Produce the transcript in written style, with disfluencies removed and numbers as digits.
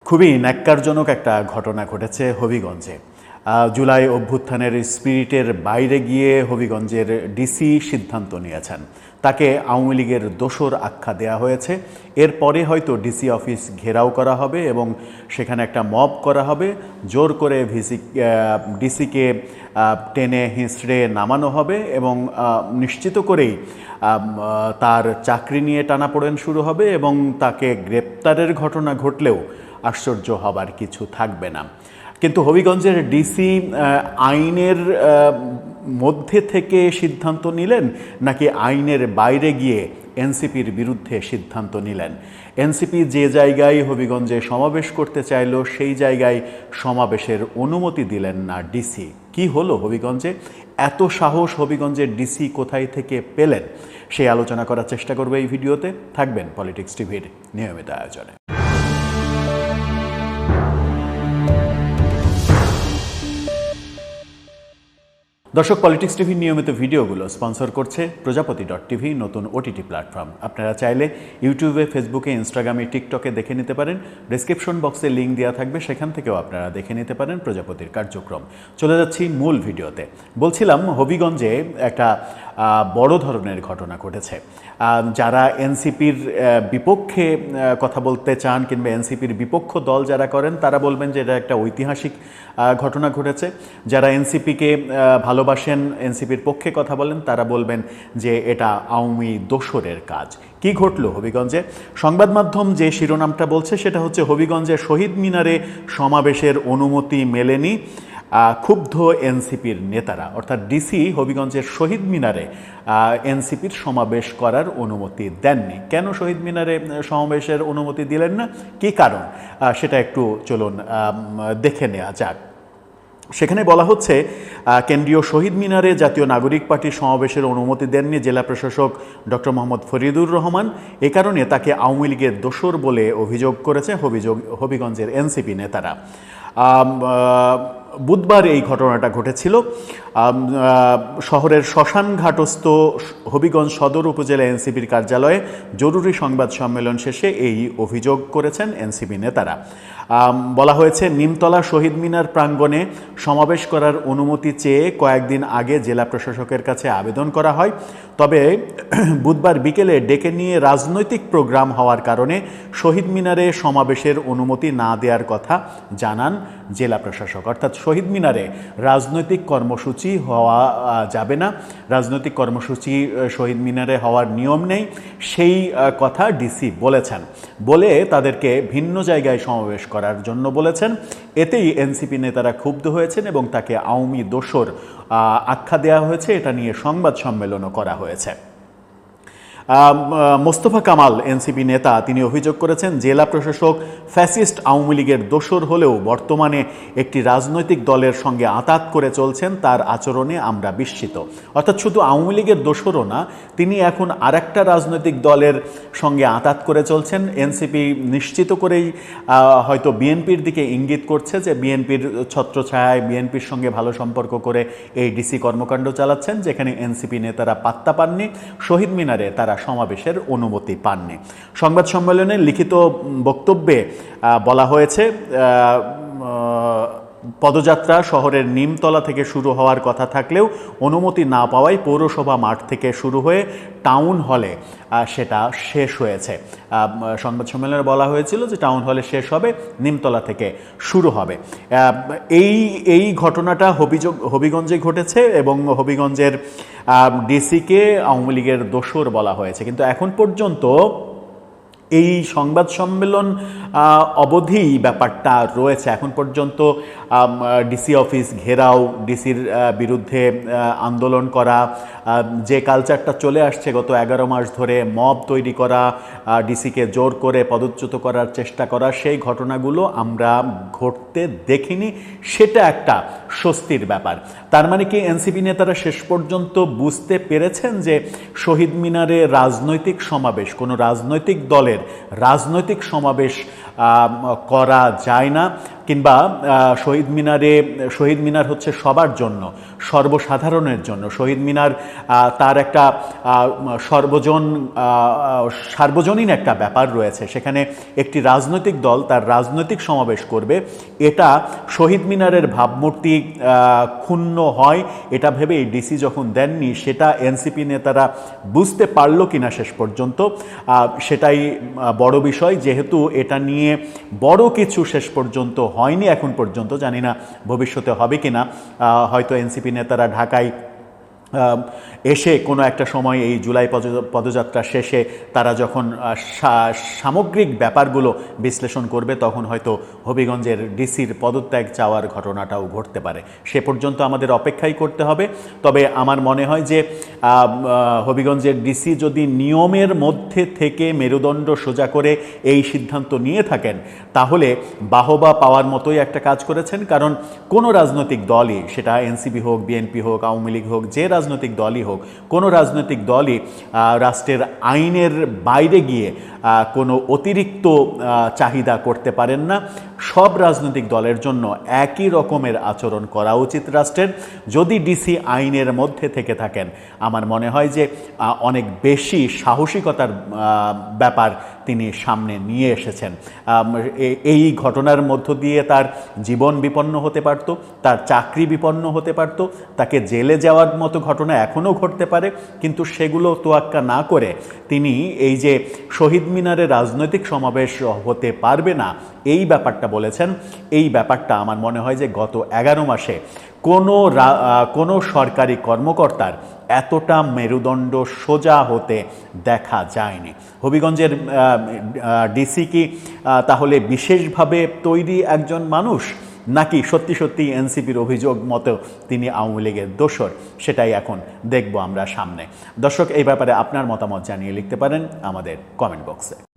খুবই ন্যাক্কারজনক একটা ঘটনা ঘটেছে হবিগঞ্জে। জুলাই অভ্যুত্থানের স্পিরিটের বাইরে গিয়ে হবিগঞ্জের ডিসি সিদ্ধান্ত নিয়েছেন, তাকে আওয়ামী লীগের দোসর আখ্যা দেওয়া হয়েছে। এরপরে হয়তো ডিসি অফিস ঘেরাও করা হবে এবং সেখানে একটা মব করা হবে, জোর করে ডিসিকে টেনে হিঁচড়ে নামানো হবে এবং নিশ্চিত করেই তার চাকরি নিয়ে টানাপোড়েন শুরু হবে এবং তাকে গ্রেপ্তারের ঘটনা ঘটলেও আশ্চর্য হবার কিছু থাকবে না। কিন্তু হবিগঞ্জের ডিসি আইনের মধ্যে থেকে সিদ্ধান্ত নিলেন নাকি আইনের বাইরে গিয়ে এনসিপির বিরুদ্ধে সিদ্ধান্ত নিলেন? এনসিপি যে জায়গায় হবিগঞ্জে সমাবেশ করতে চাইল সেই জায়গায় সমাবেশের অনুমতি দিলেন না ডিসি। কি হলো হবিগঞ্জে? এত সাহস হবিগঞ্জের ডিসি কোথায় থেকে পেলেন? সেই আলোচনা করার চেষ্টা করবে এই ভিডিওতে। থাকবেন পলিটিক্স টিভির নিয়মিত আয়োজনে। দর্শক, পলিটিক্স টিভির নিয়মিত ভিডিওগুলো স্পন্সর করছে প্রজাপতি.টিভি, নতুন ওটিটি প্ল্যাটফর্ম। আপনারা চাইলে ইউটিউবে, ফেসবুকে, ইনস্টাগ্রামে, টিকটকে দেখে নিতে পারেন। ডেসক্রিপশন বক্সে লিঙ্ক দেওয়া থাকবে, সেখান থেকেও আপনারা দেখে নিতে পারেন প্রজাপতির কার্যক্রম। চলে যাচ্ছি মূল ভিডিওতে। বলছিলাম হবিগঞ্জে একটা বড় ধরনের ঘটনা ঘটেছে। যারা এনসিপির বিপক্ষে কথা বলতে চান কিংবা এনসিপির বিপক্ষ দল যারা করেন তারা বলবেন যে এটা একটা ঐতিহাসিক ঘটনা ঘটেছে। যারা এনসিপিকে ভালোবাসেন, এনসিপির পক্ষে কথা বলেন, তারা বলবেন যে এটা আওয়ামী দোসরের কাজ। কি ঘটলো হবিগঞ্জে? সংবাদ মাধ্যম যে শিরোনামটা বলছে সেটা হচ্ছে হবিগঞ্জে শহীদ মিনারে সমাবেশের অনুমতি মেলেনি, ক্ষুব্ধ এনসিপির নেতারা। অর্থাৎ ডিসি হবিগঞ্জের শহীদ মিনারে এনসিপির সমাবেশ করার অনুমতি দেননি। কেন শহীদ মিনারে সমাবেশের অনুমতি দিলেন না, কী কারণ, সেটা একটু চলুন দেখে নেওয়া যাক। সেখানে বলা হচ্ছে কেন্দ্রীয় শহীদ মিনারে জাতীয় নাগরিক পার্টির সমাবেশের অনুমতি দেননি জেলা প্রশাসক ডক্টর মোহাম্মদ ফরিদুর রহমান। এ কারণে তাকে আওয়ামী লীগের দোসর বলে অভিযোগ করেছে হবিগঞ্জের এনসিপি নেতারা। বুধবার এই ঘটনাটা ঘটেছিল। শহরের শ্মশানঘাটস্থ হবিগঞ্জ সদর উপজেলা এনসিপির কার্যালয়ে জরুরি সংবাদ সম্মেলন শেষে এই অভিযোগ করেছেন এনসিপি নেতারা। বলা হয়েছে, নিমতলা শহীদ মিনার প্রাঙ্গণে সমাবেশ করার অনুমতি চেয়ে কয়েকদিন আগে জেলা প্রশাসকের কাছে আবেদন করা হয়। তবে বুধবার বিকেলে ডেকে নিয়ে রাজনৈতিক প্রোগ্রাম হওয়ার কারণে শহীদ মিনারে সমাবেশের অনুমতি না দেওয়ার কথা জানান জেলা প্রশাসক। অর্থাৎ শহীদ মিনারে রাজনৈতিক কর্মসূচি হওয়া যাবে না, রাজনৈতিক কর্মসূচি শহীদ মিনারে হওয়ার নিয়ম নেই, সেই কথা ডিসি বলেছেন। বলে তাদেরকে ভিন্ন জায়গায় সমাবেশ করার জন্য বলেছেন। এতেই এনসিপি নেতারা ক্ষুব্ধ হয়েছেন এবং তাকে আওয়ামী দোসর আখ্যা দেওয়া হয়েছে। এটা নিয়ে সংবাদ সম্মেলনও করা হয়েছে। মোস্তফা কামাল এনসিপি নেতা, তিনি অভিযোগ করেছেন জেলা প্রশাসক ফ্যাসিস্ট আওয়ামী লীগের দোসর হলেও বর্তমানে একটি রাজনৈতিক দলের সঙ্গে আঁতাত করে চলছেন, তার আচরণে আমরা বিস্মিত। অর্থাৎ শুধু আওয়ামী লীগের দোসরও না, তিনি এখন আরেকটা রাজনৈতিক দলের সঙ্গে আঁতাত করে চলছেন। এনসিপি নিশ্চিত করেই হয়তো বিএনপির দিকে ইঙ্গিত করছে যে বিএনপির ছত্রছায়ায় বিএনপির সঙ্গে ভালো সম্পর্ক করে এই ডিসি কর্মকাণ্ড চালাচ্ছেন, যেখানে এনসিপি নেতারা পাত্তা পাননি, শহীদ মিনারে তারা সমাবেশের অনুমতি পাননি। সংবাদ সম্মেলনে লিখিত বক্তব্যে বলা হয়েছে, পদযাত্রা শহরের নিমতলা থেকে শুরু হওয়ার কথা থাকলেও অনুমতি না পাওয়ায় পৌরসভা মাঠ থেকে শুরু হয়ে টাউন হলে সেটা শেষ হয়েছে। সংবাদ সম্মেলনে বলা হয়েছিল যে টাউন হলে শেষ হবে, নিমতলা থেকে শুরু হবে। এই ঘটনাটা হবিগঞ্জে ঘটেছে এবং হবিগঞ্জের ডিসিকে আওয়ামী লীগের দোসর বলা হয়েছে। কিন্তু এখন পর্যন্ত এই সংবাদ সম্মেলন অবধি ব্যাপারটা রয়েছে। এখন পর্যন্ত ডিসি অফিস ঘেরাও, ডিসির বিরুদ্ধে আন্দোলন করা, যে কালচারটা চলে আসছে গত 11 মাস ধরে, মব তৈরি করা, ডিসিকে জোর করে পদচ্যুত করার চেষ্টা করা, সেই ঘটনাগুলো আমরা ঘটতে দেখিনি। সেটা একটা স্বস্তির ব্যাপার। তার মানে কি এনসিপি নেতারা শেষ পর্যন্ত বুঝতে পেরেছেন যে শহীদ মিনারে রাজনৈতিক সমাবেশ, কোনো রাজনৈতিক দলের রাজনৈতিক সমাবেশ করা যায় না। কিংবা শহীদ মিনার হচ্ছে সবার জন্য, সর্বসাধারণের জন্য। শহীদ মিনার তার একটা সার্বজনীন একটা ব্যাপার রয়েছে। সেখানে একটি রাজনৈতিক দল তার রাজনৈতিক সমাবেশ করবে, এটা শহীদ মিনারের ভাবমূর্তি ক্ষুণ্ণ হয় এটা ভেবে ডিসি যখন দেননি, সেটা এনসিপি নেতারা বুঝতে পারলো কিনা শেষ পর্যন্ত সেটাই বড় বিষয়। যেহেতু এটা নিয়ে বড় কিছু শেষ পর্যন্ত হয়নি এখন পর্যন্ত, জানি না ভবিষ্যতে হবে কিনা। হয়তো এনসিপি নেতারা ঢাকায় এসে কোনো একটা সময় এই জুলাই পদযাত্রা শেষে তারা যখন সামগ্রিক ব্যাপারগুলো বিশ্লেষণ করবে, তখন হয়তো হবিগঞ্জের ডিসির পদত্যাগ চাওয়ার ঘটনাটাও ঘটতে পারে। সে পর্যন্ত আমাদের অপেক্ষাই করতে হবে। তবে আমার মনে হয় যে হবিগঞ্জের ডিসি যদি নিয়মের মধ্যে থেকে মেরুদণ্ড সোজা করে এই সিদ্ধান্ত নিয়ে থাকেন, তাহলে বাহবা পাওয়ার মতোই একটা কাজ করেছেন। কারণ কোনো রাজনৈতিক দলই, সেটা এনসিপি হোক, বিএনপি হোক, আওয়ামী লীগ হোক, যে রাজনৈতিক দলই হোক, কোনো রাজনৈতিক দলই রাষ্ট্রের আইনের বাইরে গিয়ে কোনো অতিরিক্ত চাহিদা করতে পারেন না। সব রাজনৈতিক দলের জন্য একই রকমের আচরণ করা উচিত রাষ্ট্রের। যদি ডিসি আইনের মধ্যে থেকে থাকেন, আমার মনে হয় যে অনেক বেশি সাহসিকতার ব্যাপার তিনি সামনে নিয়ে এসেছেন। এই ঘটনার মধ্য দিয়ে তার জীবন বিপন্ন হতে পারত, তার চাকরি বিপন্ন হতে পারত, তাকে জেলে যাওয়ার মতো ঘটনা এখনও ঘটতে পারে। কিন্তু সেগুলো তোয়াক্কা না করে তিনি এই যে শহীদ মিনারে রাজনৈতিক সমাবেশ হতে পারবে না, এই ব্যাপারটা বলেছেন। এই ব্যাপারটা আমার মনে হয় যে গত 11 মাসে কোনো সরকারি কর্মকর্তার এতটা মেরুদণ্ড সোজা হতে দেখা যায়নি। হবিগঞ্জের ডিসি কি তাহলে বিশেষভাবে তৈরি একজন মানুষ, নাকি সত্যি সত্যি এনসিপির অভিযোগ মতো তিনি আওয়ামী লীগের দোসর? সেটাই এখন দেখব আমরা সামনে। দর্শক, এই ব্যাপারে আপনার মতামত জানিয়ে লিখতে পারেন আমাদের কমেন্ট বক্সে।